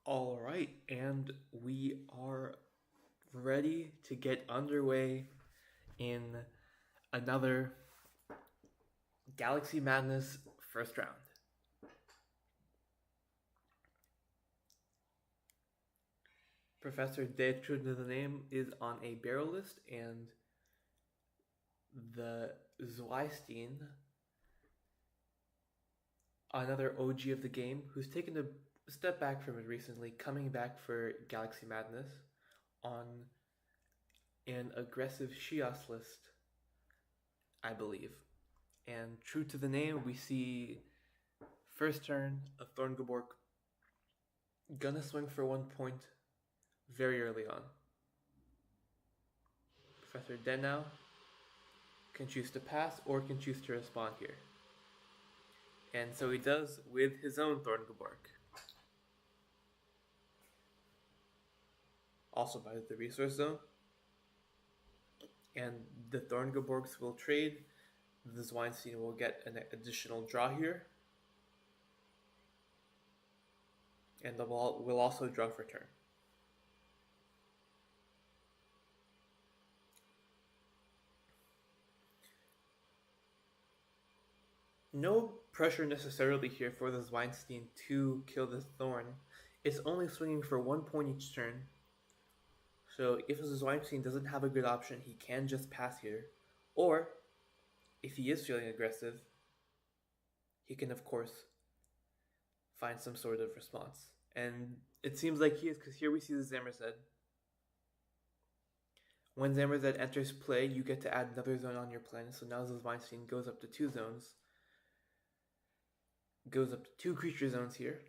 All right, and we are ready to get underway in another Galaxy Madness first round. Professor De, true to the name, is on a barrel list, and TheZweiStein, another OG of the game, who's taken a step back from it recently, coming back for Galaxy Madness on an aggressive Shios list, I believe. And true to the name, we see first turn a Thorngabork gonna swing for 1 point very early on. Professor Den now can choose to pass or can choose to respond here. And so he does with his own Thorngabork. Also by the resource zone. And the Thorngaborks will trade. The TheZweiStein will get an additional draw here. And the ball will also draw for turn. No pressure necessarily here for the TheZweiStein to kill the Thorn. It's only swinging for 1 point each turn. So if the TheZweiStein doesn't have a good option, he can just pass here. Or, if he is feeling aggressive, he can of course find some sort of response. And it seems like he is, because here we see the Zamorzed. When Zamorzed enters play, you get to add another zone on your plan, so now the TheZweiStein goes up to 2 zones. Goes up to 2 creature zones here.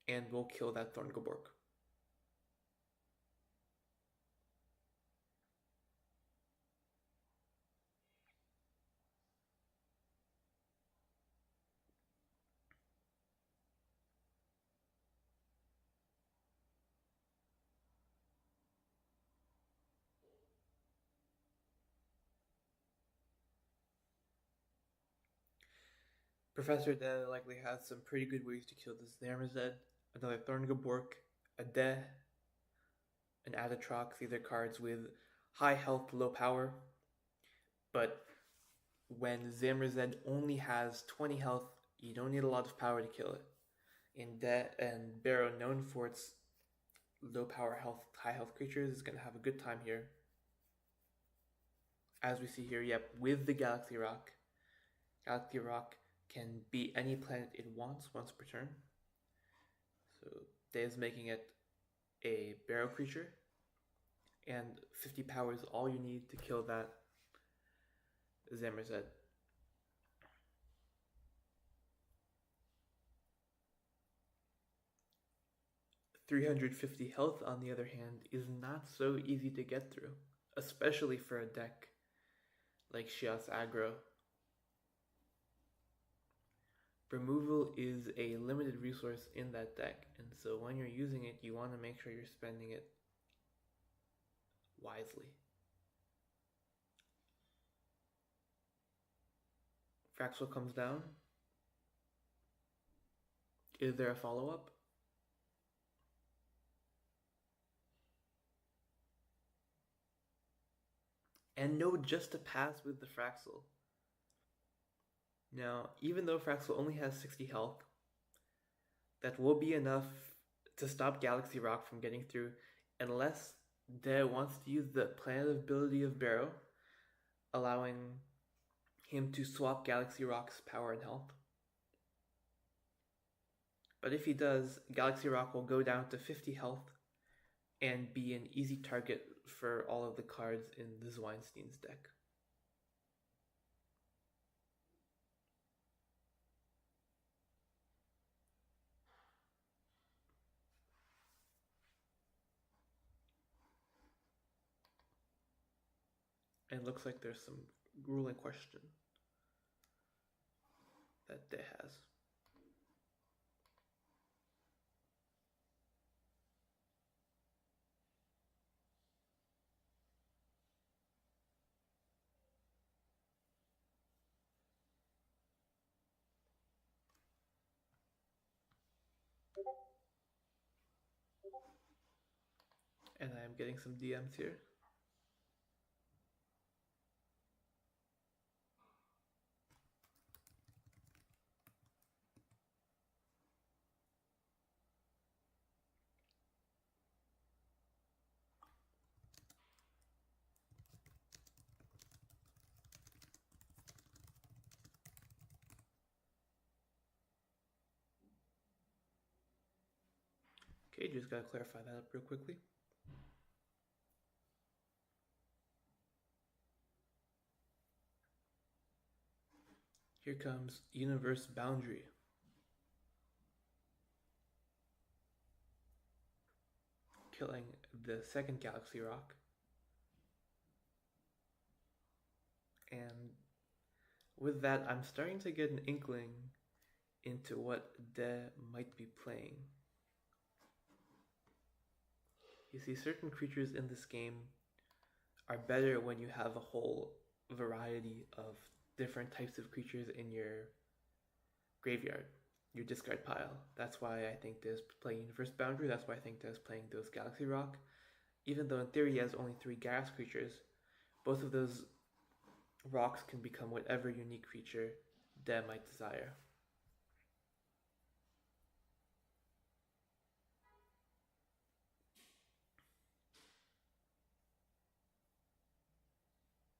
And will kill that Thorngabork. Professor De likely has some pretty good ways to kill this Zamorzed. Another Thorngabork, a De, an Atatrox, these are cards with high health, low power. But when Zamorzed only has 20 health, you don't need a lot of power to kill it. And Barrow, known for its low power health, high health creatures, is going to have a good time here. As we see here, yep, with the Galaxy Rock. Galaxy Rock can beat any planet it wants once per turn. So Day is making it a Barrow creature. And 50 power is all you need to kill that Zamorzed. $350 health, on the other hand, is not so easy to get through, especially for a deck like Shios Aggro. Removal is a limited resource in that deck, and so when you're using it, you want to make sure you're spending it wisely. Fraxel comes down. Is there a follow-up? And no, just to pass with the Fraxel. Now, even though Fraxel only has 60 health, that will be enough to stop Galaxy Rock from getting through, unless De wants to use the planet ability of Barrow, allowing him to swap Galaxy Rock's power and health. But if he does, Galaxy Rock will go down to 50 health and be an easy target for all of the cards in the TheZweiStein's deck. And it looks like there's some ruling question that De has. And I am getting some DMs here. Okay, just gotta clarify that up real quickly. Here comes Universe Boundary. Killing the second Galaxy Rock. And with that, I'm starting to get an inkling into what De might be playing. You see, certain creatures in this game are better when you have a whole variety of different types of creatures in your graveyard, your discard pile. That's why I think De's playing Universe Boundary. That's why I think De's playing those Galaxy Rock. Even though in theory he has only 3 gas creatures, both of those rocks can become whatever unique creature De might desire.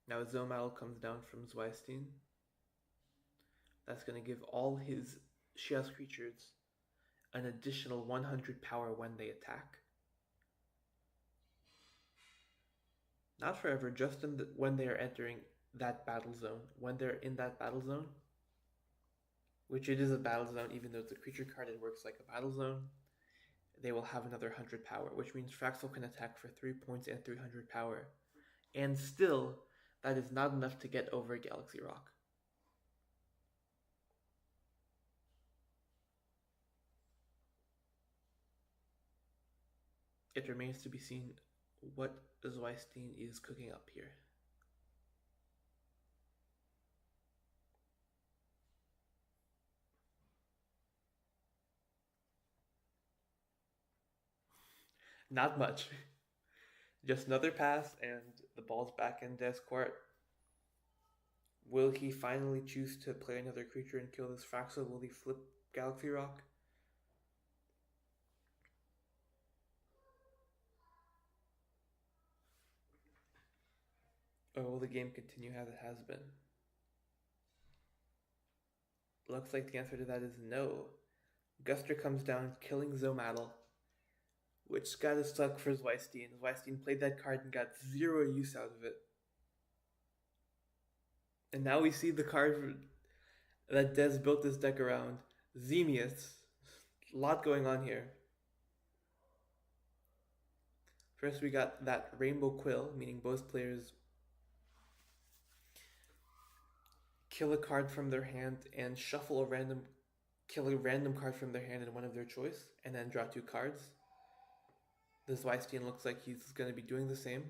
Now Zomal comes down from TheZweiStein. That's going to give all his Shias creatures an additional 100 power when they attack. Not forever, just when they are entering that battle zone. When they're in that battle zone, which it is a battle zone, even though it's a creature card, it works like a battle zone, they will have another 100 power, which means Fraxel can attack for 3 points and 300 power. And still, that is not enough to get over Galaxy Rock. It remains to be seen what TheZweiStein is cooking up here. Not much. Just another pass, and the ball's back in De's court. Will he finally choose to play another creature and kill this Fraxel? Will he flip Galaxy Rock? Or will the game continue as it has been? Looks like the answer to that is no. Guster comes down, killing Zomatl, which gotta suck for TheZweiStein. TheZweiStein played that card and got 0 use out of it. And now we see the card that Des built this deck around, Xemius. A lot going on here. First we got that Rainbow Quill, meaning both players kill a card from their hand and kill a random card from their hand in one of their choice, and then draw 2 cards. This TheZweiStein looks like he's going to be doing the same.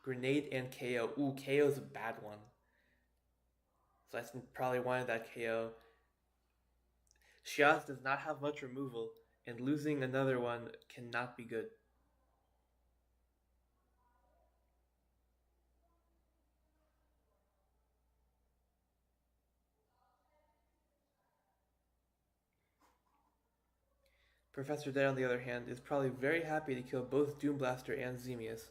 Grenade and KO. Ooh, KO is a bad one. TheZweiStein probably wanted that KO. Shiaz does not have much removal, and losing another one cannot be good. Professor Dead, on the other hand, is probably very happy to kill both Doomblaster and Xemius.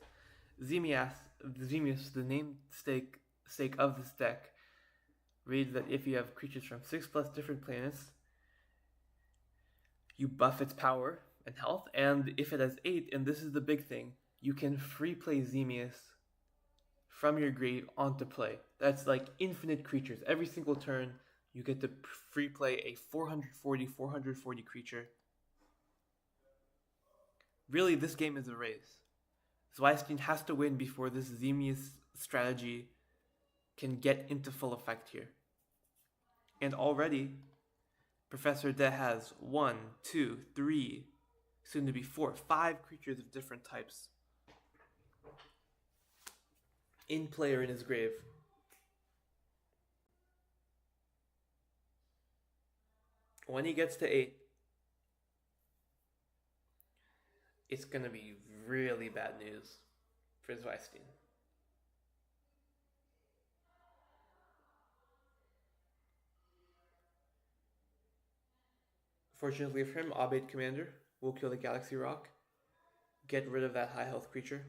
Xemius, the namesake of this deck, reads that if you have creatures from 6+ different planets, you buff its power and health, and if it has 8, and this is the big thing, you can free play Xemius from your grave onto play. That's like infinite creatures. Every single turn, you get to free play a 440 creature. Really, this game is a race. TheZweiStein has to win before this Xemius strategy can get into full effect here. And already, Professor De has 1, 2, 3, soon to be 4, 5 creatures of different types in play or in his grave. When he gets to 8, it's going to be really bad news for TheZweiStein. Fortunately for him, Abed Commander will kill the Galaxy Rock, get rid of that high health creature.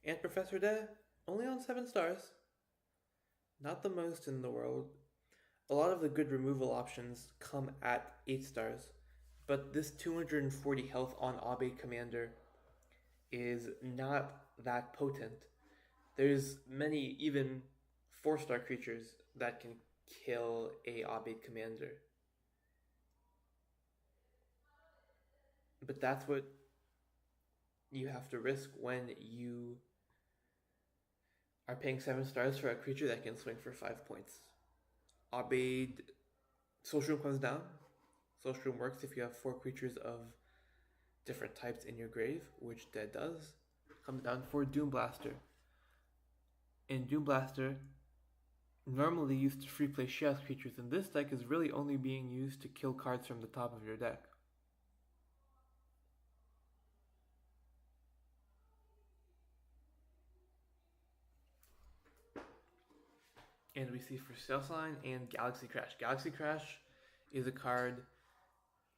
And Professor De, only on 7 stars. Not the most in the world. A lot of the good removal options come at 8 stars, but this 240 health on Abed Commander is not that potent. There's many even 4-star creatures that can kill a Abed Commander. But that's what you have to risk when you are paying 7 stars for a creature that can swing for 5 points. Abed Social Room comes down. Social Room works if you have 4 creatures of different types in your grave, which Dead does. Comes down for Doom Blaster. And Doom Blaster, normally used to free play Shias creatures in this deck, is really only being used to kill cards from the top of your deck. And we see for TheZweiStein and Galaxy Crash. Galaxy Crash is a card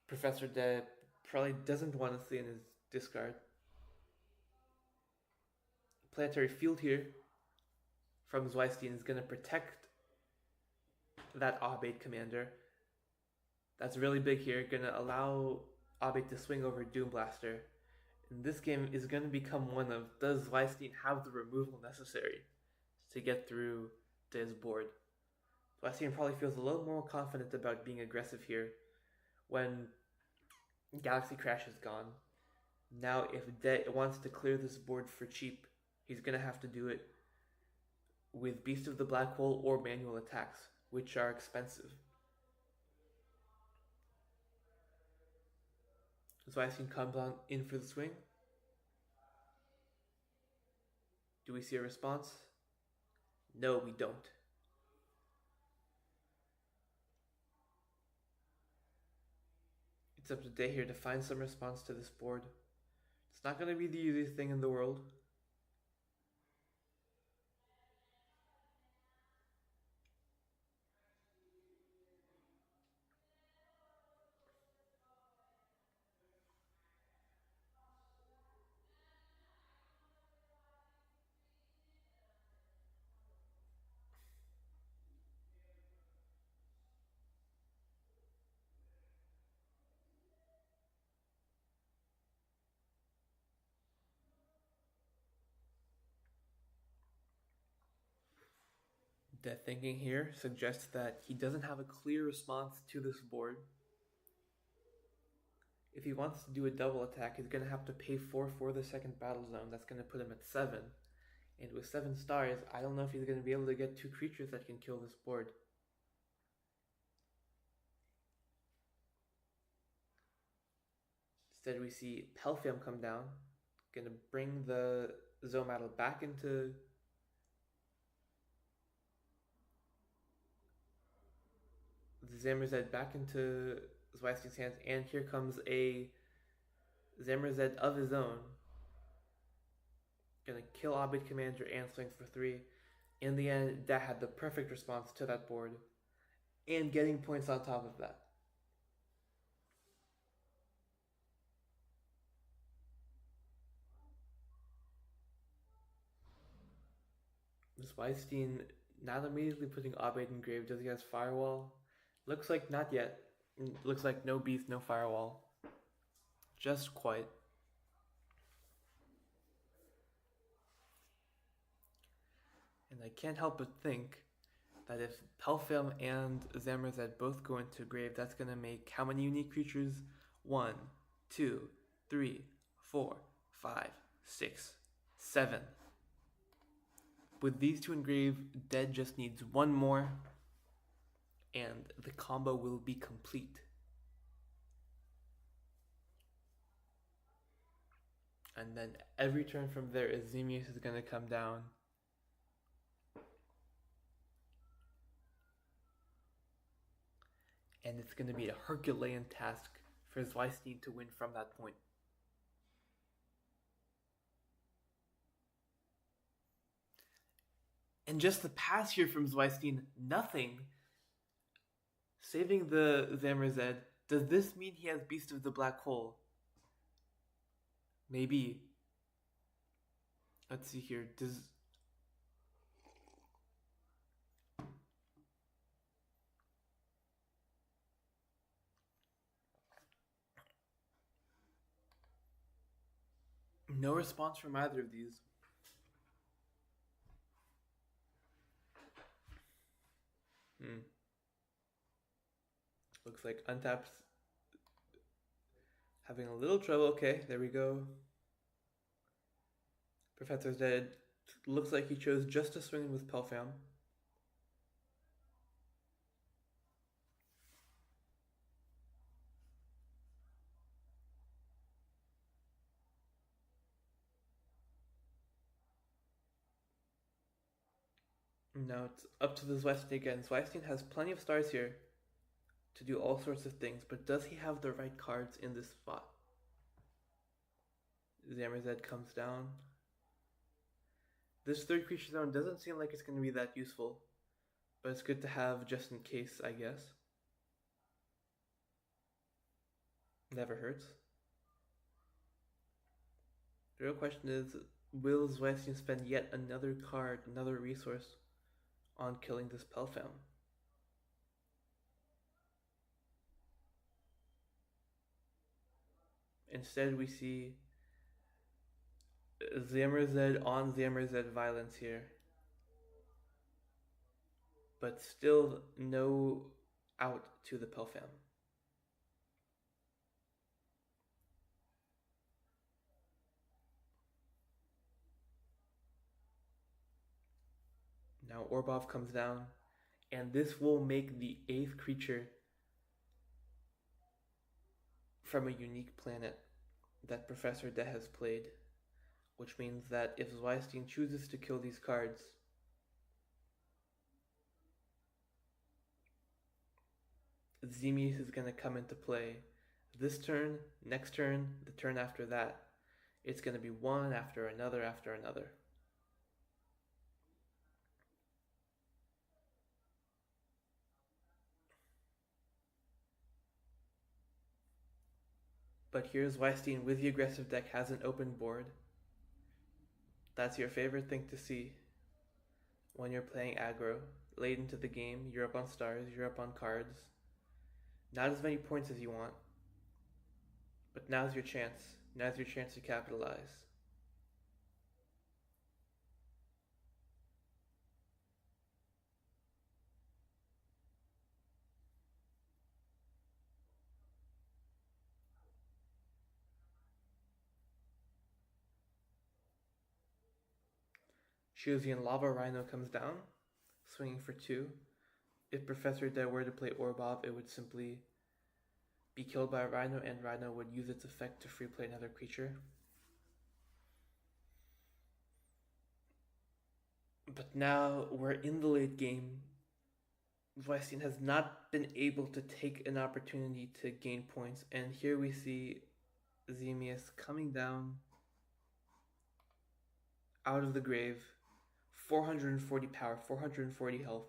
Professor De probably doesn't want to see in his discard. Planetary Field here from TheZweiStein is going to protect that Abed Commander. That's really big here, going to allow Abed to swing over Doom Blaster. And this game is going to become one of, does TheZweiStein have the removal necessary to get through to his board? TheZweiStein probably feels a little more confident about being aggressive here when Galaxy Crash is gone. Now, if De wants to clear this board for cheap, he's going to have to do it with Beast of the Black Hole or manual attacks, which are expensive. TheZweiStein comes on in for the swing. Do we see a response? No, we don't. It's up to De here to find some response to this board. It's not going to be the easiest thing in the world. De thinking here suggests that he doesn't have a clear response to this board. If he wants to do a double attack, he's going to have to pay 4 for the second battle zone. That's going to put him at 7. And with 7 stars, I don't know if he's going to be able to get 2 creatures that can kill this board. Instead, we see Pelphium come down. Going to bring the Zomattle back into the Zamorzed back into TheZweiStein's hands, and here comes a Zamorzed of his own. Gonna kill Abed Commander and swing for 3. In the end, that had the perfect response to that board, and getting points on top of that. TheZweiStein not immediately putting Abed in grave. Does he have Firewall? Looks like not yet. Looks like no Beast, no Firewall. Just quite. And I can't help but think that if Pelphium and Zamorzed both go into grave, that's going to make how many unique creatures? 1, 2, 3, 4, 5, 6, 7. With these 2 in grave, Dead just needs 1 more, and the combo will be complete. And then every turn from there, Azemius is going to come down. And it's going to be a Herculean task for TheZweiStein to win from that point. And just the pass here from TheZweiStein, nothing. Saving the Zamrazed. Does this mean he has Beast of the Black Hole? Maybe. Let's see here. Does... No response from either of these. Looks like Untapped's having a little trouble. Okay, there we go. Professor's dead. Looks like he chose just to swing with Pelfam. Now it's up to the TheZweiStein again. TheZweiStein has plenty of stars here to do all sorts of things, but does he have the right cards in this spot? Zamrazed comes down. This third creature zone doesn't seem like it's going to be that useful, but it's good to have just in case, I guess. Never hurts. The real question is, will TheZweiStein spend yet another card, another resource, on killing this Pelfam? Instead, we see Zamrazed on Zamrazed violence here, but still no out to the Pelfam. Now Orbov comes down, and this will make the 8th creature from a unique planet that Professor De has played, which means that if TheZweiStein chooses to kill these cards, Xemius is going to come into play this turn, next turn, the turn after that. It's going to be one after another after another. But here's TheZweiStein with the aggressive deck, has an open board. That's your favorite thing to see when you're playing aggro. Late into the game, you're up on stars, you're up on cards. Not as many points as you want, but now's your chance. Now's your chance to capitalize. Shuzian Lava Rhino comes down, swinging for 2. If Professor De were to play Orbov, it would simply be killed by Rhino, and Rhino would use its effect to free play another creature. But now we're in the late game. TheZweiStein has not been able to take an opportunity to gain points, and here we see Xemius coming down out of the grave. 440 power, 440 health.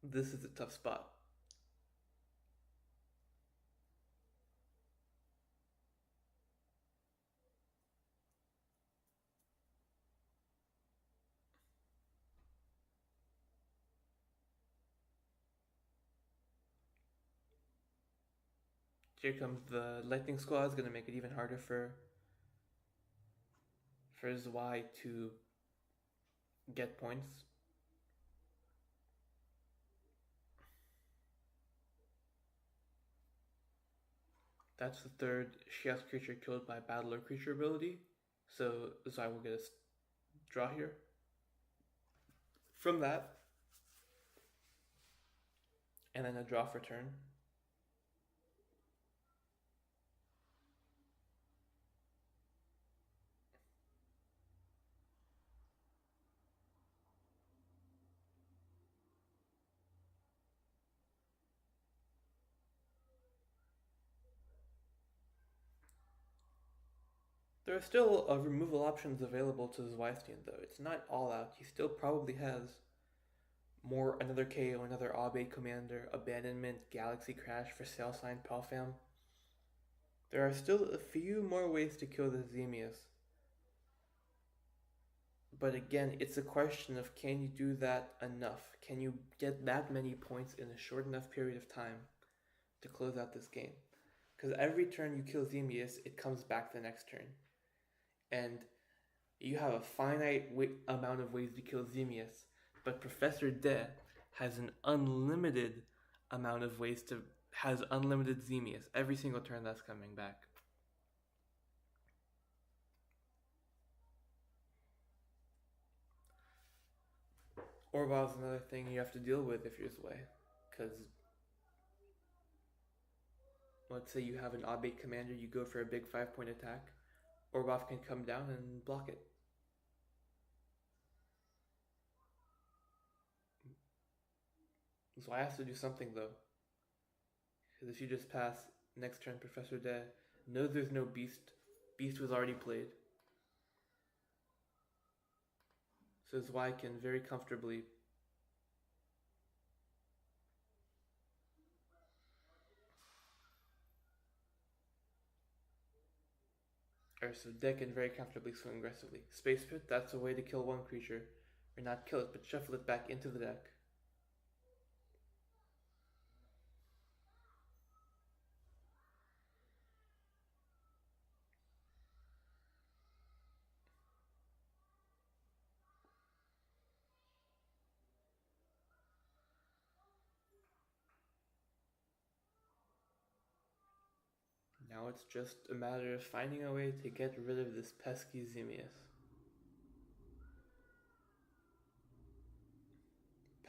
This is a tough spot. Here comes the Lightning Squad. Is going to make it even harder for Zwei to get points. That's the third Chaos creature killed by Battler creature ability. So Zwei will get a draw here. From that, and then a draw for turn. There are still removal options available to TheZweiStein, though. It's not all out. He still probably has more another KO, another Abe Commander, Abandonment, Galaxy Crash for Sail Sign Palfam. There are still a few more ways to kill the Zemius. But again, it's a question of can you do that enough? Can you get that many points in a short enough period of time to close out this game? Because every turn you kill Zemius, it comes back the next turn. And you have a finite amount of ways to kill Zemius, but Professor De has an unlimited amount of ways to has unlimited Zemius every single turn that's coming back. Orbov's another thing you have to deal with if you're Zwei, because let's say you have an odd bait commander, you go for a big 5-point attack, Orbov can come down and block it. Zwei has to do something though, because if you just pass next turn, Professor De knows there's no beast. Beast was already played. So Zwei can very comfortably so De can very comfortably swing aggressively. Space Pit, that's a way to kill one creature. Or not kill it, but shuffle it back into the deck. Now it's just a matter of finding a way to get rid of this pesky Zemius.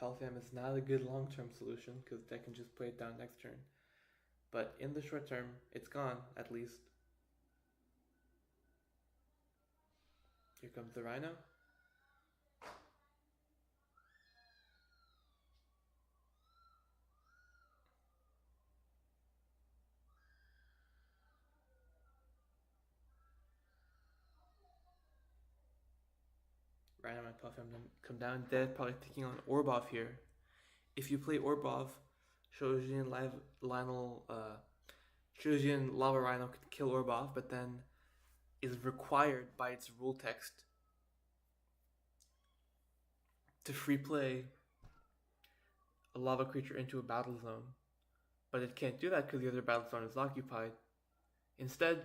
Pelfam is not a good long-term solution because Deck can just play it down next turn. But in the short term, it's gone, at least. Here comes the Rhino. Rhino and Pelfam come down dead, probably taking on Orbov here. If you play Orbov, Shojin Lava Rhino could kill Orbov, but then is required by its rule text to free play a lava creature into a battle zone. But it can't do that because the other battle zone is occupied. Instead,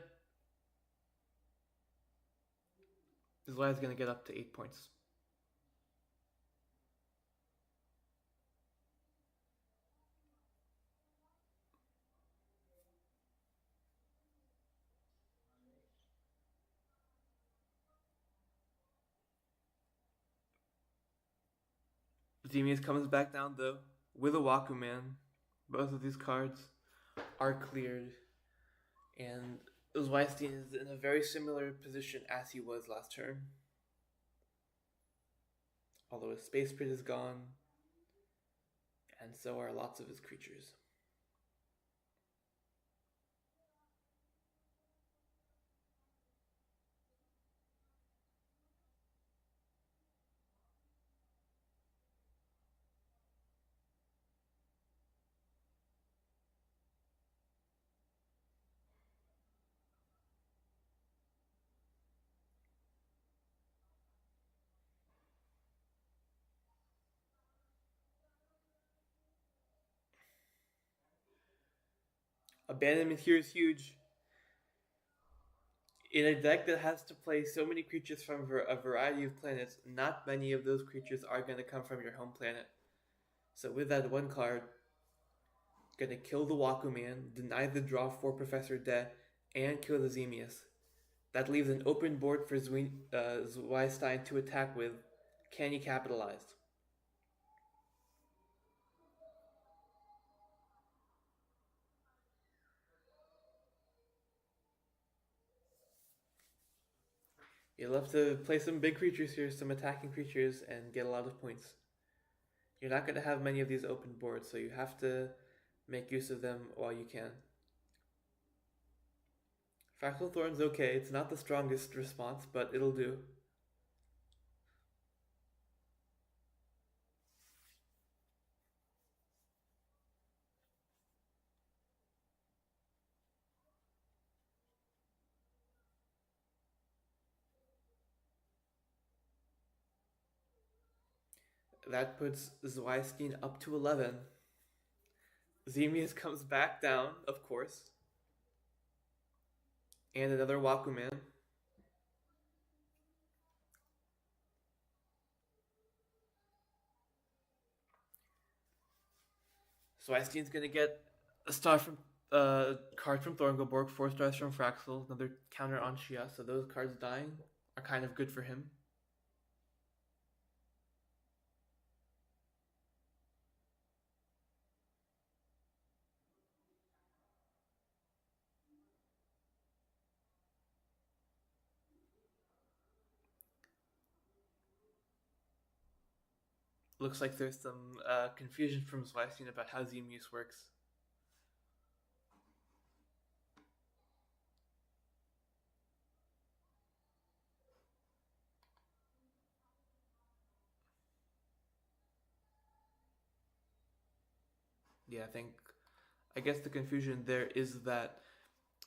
Zwei is going to get up to 8 points. Zemius comes back down though with a Wakuman. Both of these cards are cleared, and TheZweiStein is in a very similar position as he was last turn. Although his Space Pit is gone, and so are lots of his creatures. Abandonment here is huge. In a deck that has to play so many creatures from a variety of planets, not many of those creatures are going to come from your home planet. So with that one card, gonna kill the Wakuman, deny the draw for Professor De, and kill the Zemius. That leaves an open board for TheZweiStein to attack with. Can he capitalize? You'll have to play some big creatures here, some attacking creatures, and get a lot of points. You're not going to have many of these open boards, so you have to make use of them while you can. Fractal Thorn's okay. It's not the strongest response, but it'll do. That puts TheZweiStein up to 11. Xemius comes back down, of course. And another Wakuman. TheZweiStein's gonna get a star from card from Thorngoborg, 4 stars from Fraxel, another counter on Shia, so those cards dying are kind of good for him. Looks like there's some confusion from TheZweiStein about how Xemius works. Yeah, I guess the confusion there is that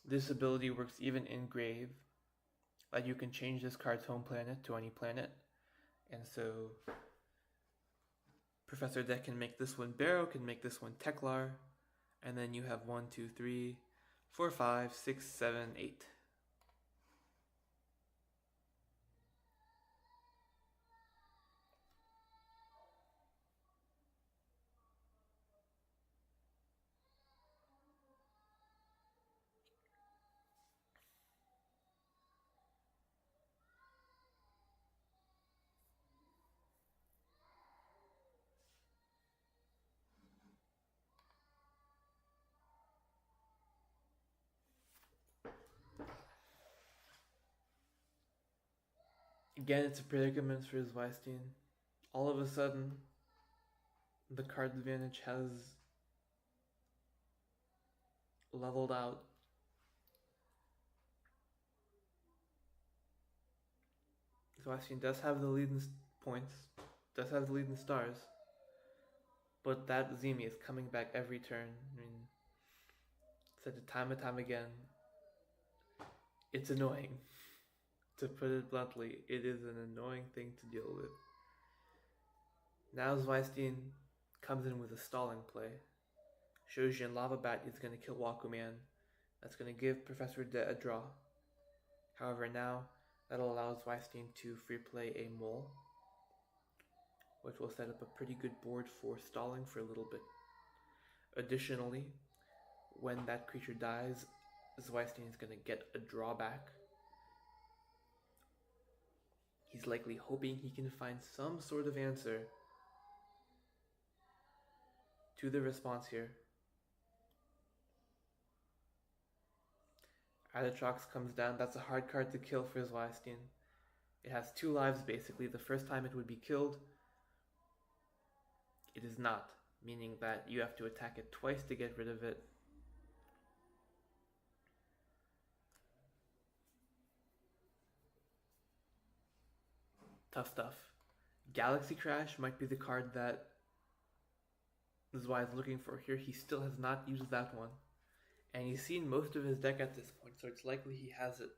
this ability works even in Grave. Like you can change this card's home planet to any planet, and so Professor Deck can make this one Barrow, can make this one Teklar, and then you have 1, 2, 3, 4, 5, 6, 7, 8. Again, it's a predicament for TheZweiStein. All of a sudden, the card advantage has leveled out. TheZweiStein does have the lead in points, does have the lead in stars, but that Zemi is coming back every turn. I mean, said it time and time again. It's annoying. To put it bluntly, it is an annoying thing to deal with. Now TheZweiStein comes in with a stalling play. Shoji and Lava Bat is going to kill Wakuman. That's going to give Professor De a draw. However, now that'll allow TheZweiStein to free play a Mole, which will set up a pretty good board for stalling for a little bit. Additionally, when that creature dies, TheZweiStein is going to get a drawback. He's likely hoping he can find some sort of answer to the response here. Adatrox comes down. That's a hard card to kill for TheZweiStein. It has 2 lives basically. The first time it would be killed, it is not, meaning that you have to attack it twice to get rid of it. Tough stuff. Galaxy Crash might be the card that TheZwei is looking for here. He still has not used that one. And he's seen most of his deck at this point, so it's likely he has it.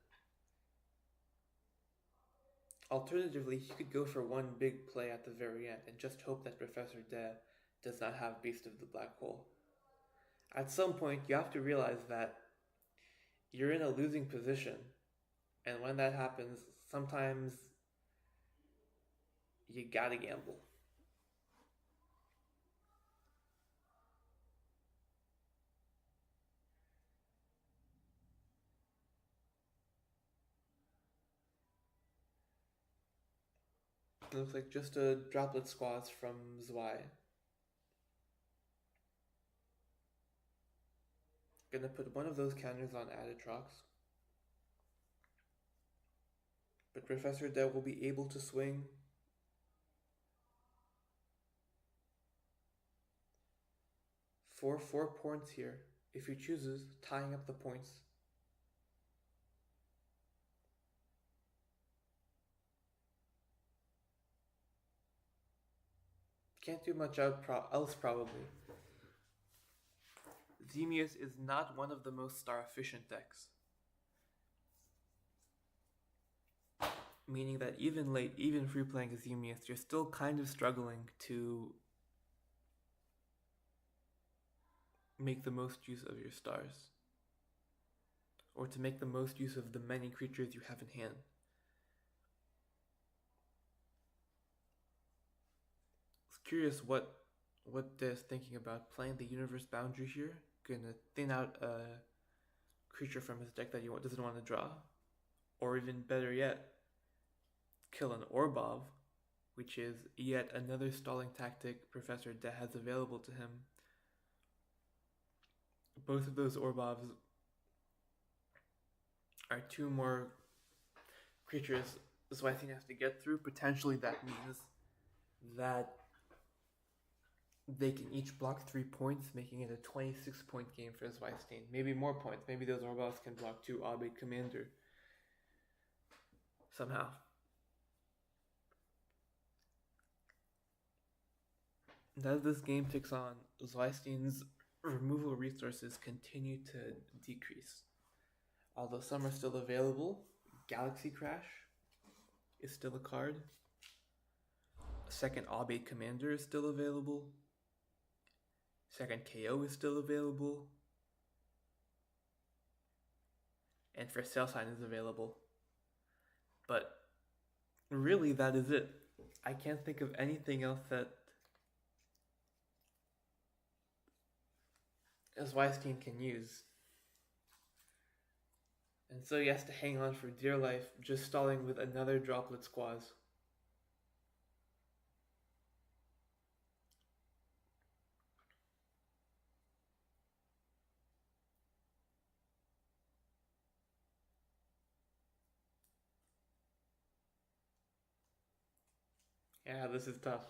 Alternatively, he could go for one big play at the very end and just hope that Professor De does not have Beast of the Black Hole. At some point, you have to realize that you're in a losing position, and when that happens, sometimes you gotta gamble. It looks like just a droplet squads from Zwei. Gonna put one of those counters on Adatrox. But Professor De will be able to swing for 4 points here if he chooses, tying up the points. can't do much else probably. Xemius is not one of the most star efficient decks. Meaning that even late, even free playing Xemius, you're still kind of struggling to make the most use of your stars. Or to make the most use of the many creatures you have in hand. I was curious what they're thinking about playing the universe boundary here. Gonna thin out a creature from his deck that he doesn't want to draw. Or even better yet, kill an Orbov, which is yet another stalling tactic Professor De has available to him. Both of those Orbovs are two more creatures TheZweiStein has to get through. Potentially that means that they can each block 3 points, making it a 26-point game for TheZweiStein. Maybe more points. Maybe those Orbovs can block 2 Obate Commander somehow. As this game ticks on, TheZweiStein's removal resources continue to decrease. Although some are still available, Galaxy Crash is still a card. A second Obate Commander is still available. Second KO is still available. And TheZweiStein is available. But really, that is it. I can't think of anything else that TheZweiStein can use. And so he has to hang on for dear life, just stalling with another Droplet Squaz. Yeah, this is tough.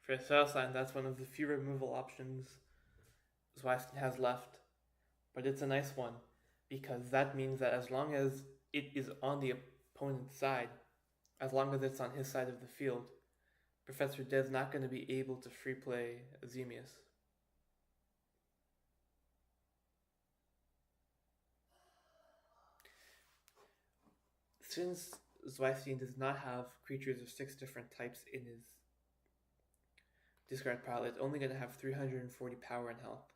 For TheZweiStein, that's one of the few removal options TheZweiStein has left. But it's a nice one, because that means that as long as it is on the opponent's side, as long as it's on his side of the field, Professor De's not going to be able to free play Xemius. Since TheZweiStein does not have creatures of 6 different types in his discard pile, it's only going to have 340 power and health.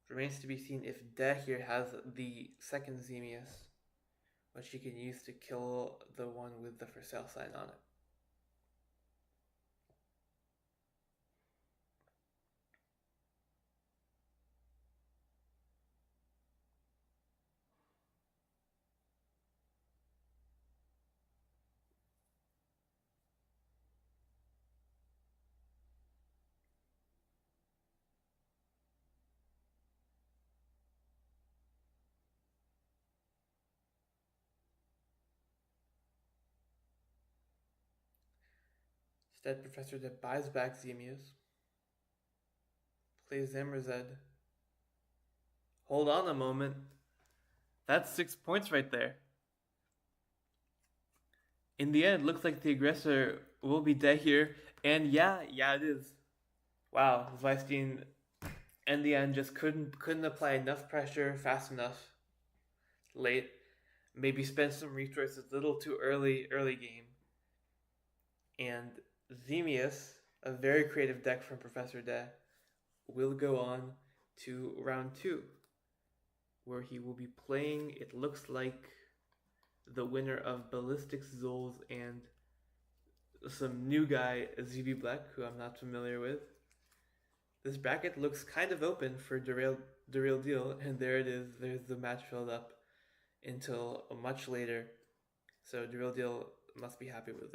Remains to be seen if De here has the second Xemius, which he can use to kill the one with the for sale sign on it. Instead, Professor De buys back Xemius, plays Zamrazed. Hold on a moment. That's 6 points right there. In the end, looks like the aggressor will be De here, and yeah, it is. Wow, TheZweiStein in the end just couldn't apply enough pressure fast enough late. Maybe spend some resources a little too early game. And Xemius, a very creative deck from Professor De, will go on to round 2, where he will be playing, it looks like, the winner of Ballistic Zols and some new guy, ZB Black, who I'm not familiar with. This bracket looks kind of open for Derealdeal, and there it is. There's the match filled up until much later. So Derealdeal must be happy with that.